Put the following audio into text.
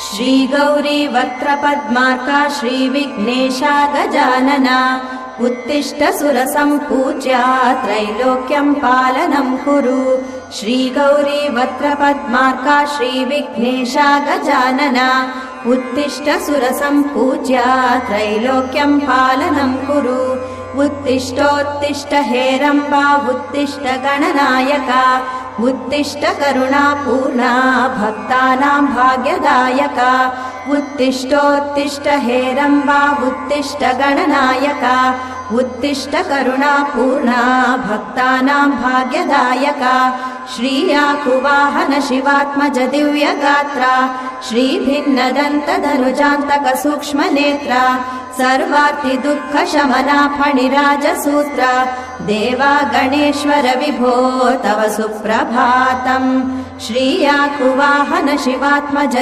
श्रीगौरी वक्त्रपद्मार्का श्रीविघ्नेशा गजानना उत्तिष्ठ सुरसम्पूज्या त्रैलोक्यं पालनं कुरु। श्रीगौरी वक्त्रपद्मार्का श्रीविघ्नेशा गजानना उत्तिष्ठ सुरसम्पूज्या त्रैलोक्यं पालनं कुरु। उत्तिष्ठोत्तिष्ठ हेरम्बा उत्तिष्ठ गणनायका उत्तिष्ठ करुणापूर्णा भक्तानां भाग्यदायका। उत्तिष्ठोत्तिष्ठ हेरम्बा उत्तिष्ठ गणनायका उत्तिष्ठ करुणापूर्णा भक्तानां भाग्यदायका। श्रीयाकुवाहन शिवात्मज दिव्यगात्रा श्रीभिन्नदन्तधनुजान्तक सूक्ष्मनेत्रा सर्वार्ति दुःखशमना फणिराजसूत्रा देवा गणेश्वर विभो तव सुप्रभातम्। श्रीयाकुवाहन शिवात्मज